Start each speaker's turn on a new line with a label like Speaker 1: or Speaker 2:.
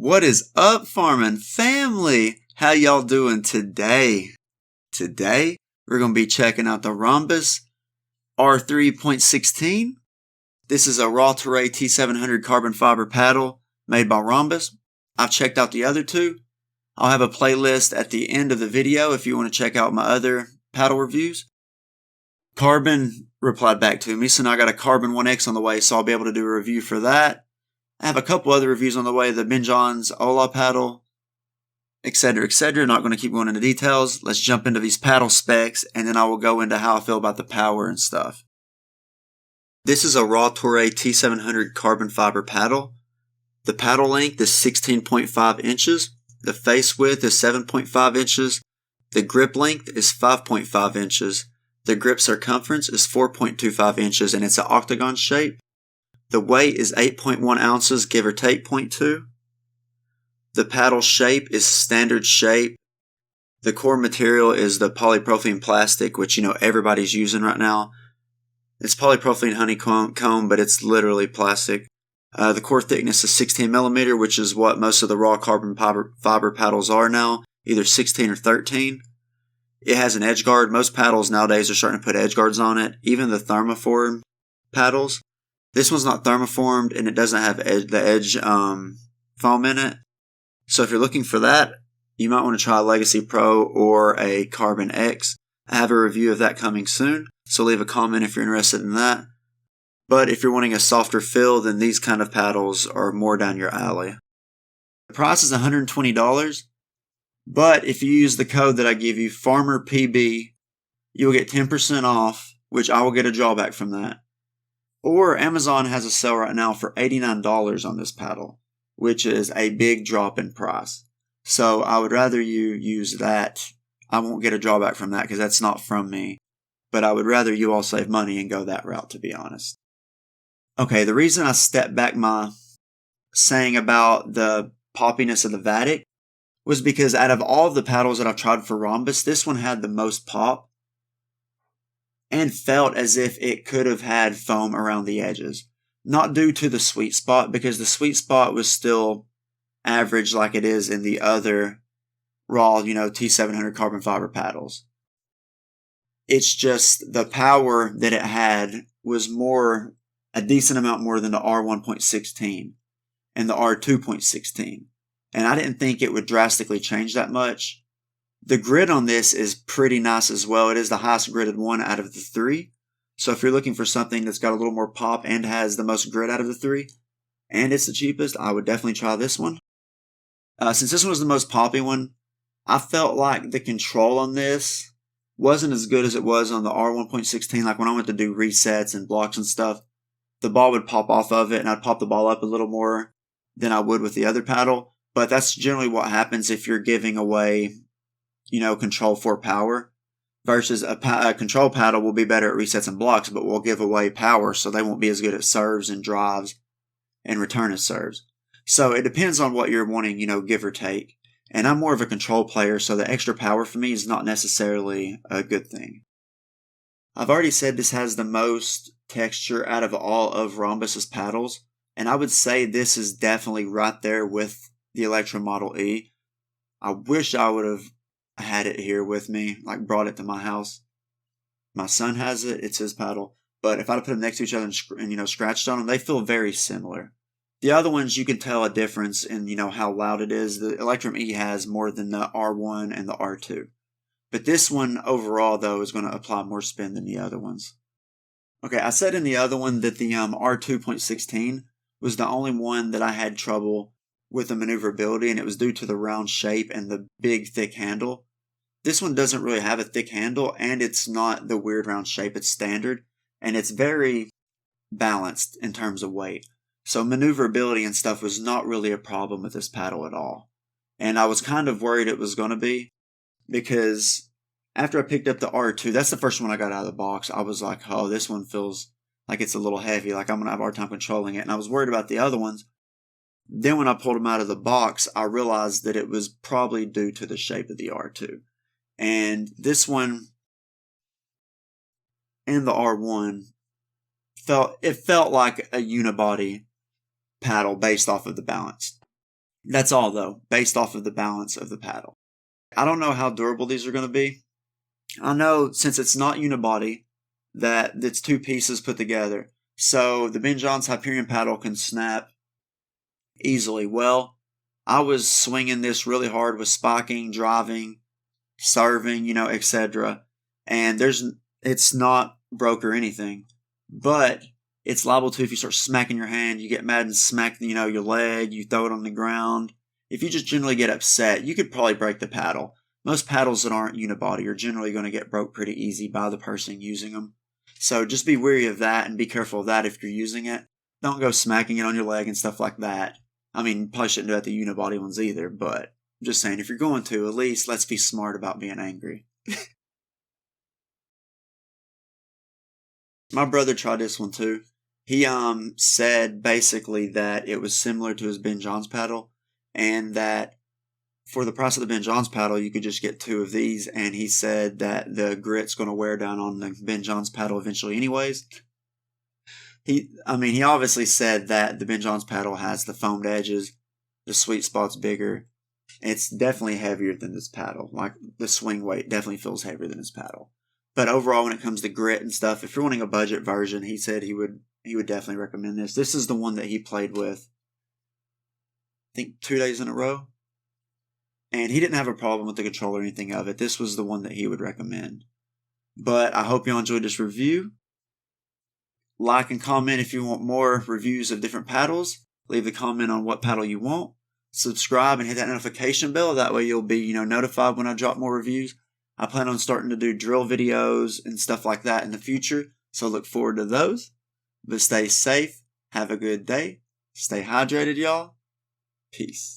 Speaker 1: What is up, farming family? How y'all doing today? Today, we're going to be checking out the Ronbus R3.16. This is a raw terrain T700 carbon fiber paddle made by Rhombus. I've checked out the other two. I'll have a playlist at the end of the video if you want to check out my other paddle reviews. Carbon replied back to me, so now I got a Carbon 1X on the way, so I'll be able to do a review for that. I have a couple other reviews on the way, the Ben John's Ola paddle, etc., etc. Not going to keep going into details. Let's jump into these paddle specs, and then I will go into how I feel about the power and stuff. This is a raw terrain T700 carbon fiber paddle. The paddle length is 16.5 inches. The face width is 7.5 inches. The grip length is 5.5 inches. The grip circumference is 4.25 inches, and it's an octagon shape. The weight is 8.1 ounces, give or take 0.2. The paddle shape is standard shape. The core material is the polypropylene plastic, which everybody's using right now. It's polypropylene honeycomb, but it's literally plastic. The core thickness is 16 millimeter, which is what most of the raw carbon fiber paddles are now, either 16 or 13. It has an edge guard. Most paddles nowadays are starting to put edge guards on it, even the thermoform paddles. This one's not thermoformed, and it doesn't have the edge foam in it. So if you're looking for that, you might want to try a Legacy Pro or a Carbon X. I have a review of that coming soon, so leave a comment if you're interested in that. But if you're wanting a softer feel, then these kind of paddles are more down your alley. The price is $120, but if you use the code that I give you, FarmerPB, you'll get 10% off, which I will get a drawback from that. Or Amazon has a sale right now for $89 on this paddle, which is a big drop in price. So I would rather you use that. I won't get a drawback from that because that's not from me. But I would rather you all save money and go that route, to be honest. Okay, the reason I stepped back my saying about the poppiness of the Vatic was because out of all of the paddles that I've tried for Rhombus, this one had the most pop and felt as if it could have had foam around the edges. Not due to the sweet spot, because the sweet spot was still average like it is in the other raw, T700 carbon fiber paddles. It's just the power that it had was a decent amount more than the R1.16 and the R2.16. And I didn't think it would drastically change that much. The grid on this is pretty nice as well. It is the highest gridded one out of the three. So if you're looking for something that's got a little more pop and has the most grit out of the three, and it's the cheapest, I would definitely try this one. Since this one was the most poppy one, I felt like the control on this wasn't as good as it was on the R1.16. Like when I went to do resets and blocks and stuff, the ball would pop off of it and I'd pop the ball up a little more than I would with the other paddle. But that's generally what happens if you're giving away, control for power. Versus a control paddle will be better at resets and blocks, but will give away power, so they won't be as good at serves and drives and return as serves. So it depends on what you're wanting, give or take. And I'm more of a control player, so the extra power for me is not necessarily a good thing. I've already said this has the most texture out of all of Rhombus's paddles, and I would say this is definitely right there with the Electro Model E. I wish I would have had it here with me, like brought it to my house. My son has it, it's his paddle. But if I put them next to each other and scratched on them, they feel very similar. The other ones, you can tell a difference in, how loud it is. The Electrum E has more than the R1 and the R2. But this one overall, though, is going to apply more spin than the other ones. Okay, I said in the other one that the R2.16 was the only one that I had trouble with the maneuverability, and it was due to the round shape and the big, thick handle. This one doesn't really have a thick handle, and it's not the weird round shape. It's standard, and it's very balanced in terms of weight. So maneuverability and stuff was not really a problem with this paddle at all. And I was kind of worried it was going to be, because after I picked up the R2, that's the first one I got out of the box. I was like, oh, this one feels like it's a little heavy, like I'm going to have a hard time controlling it. And I was worried about the other ones. Then when I pulled them out of the box, I realized that it was probably due to the shape of the R2. And this one and the R1 felt like a unibody paddle based off of the balance. That's all though, based off of the balance of the paddle. I don't know how durable these are going to be. I know since it's not unibody that it's two pieces put together. So the Ben Johns Hyperion paddle can snap easily. Well, I was swinging this really hard with spiking, driving, serving, etc. And it's not broke or anything, but it's liable to if you start smacking your hand, you get mad and smack, your leg, you throw it on the ground. If you just generally get upset, you could probably break the paddle. Most paddles that aren't unibody are generally going to get broke pretty easy by the person using them. So just be wary of that and be careful of that if you're using it. Don't go smacking it on your leg and stuff like that. I mean, you probably shouldn't do that to unibody ones either, but I'm just saying, if you're going to, at least let's be smart about being angry. My brother tried this one too. He said basically that it was similar to his Ben Johns paddle, and that for the price of the Ben Johns paddle, you could just get two of these, and he said that the grit's going to wear down on the Ben Johns paddle eventually anyways. He obviously said that the Ben Johns paddle has the foamed edges, the sweet spot's bigger. It's definitely heavier than this paddle. Like, the swing weight definitely feels heavier than this paddle. But overall, when it comes to grit and stuff, if you're wanting a budget version, he said he would definitely recommend this. This is the one that he played with, I think, 2 days in a row. And he didn't have a problem with the control or anything of it. This was the one that he would recommend. But I hope you all enjoyed this review. Like and comment if you want more reviews of different paddles. Leave a comment on what paddle you want. Subscribe and hit that notification bell. That way you'll be, notified when I drop more reviews. I plan on starting to do drill videos and stuff like that in the future. So look forward to those. But stay safe. Have a good day. Stay hydrated, y'all. Peace.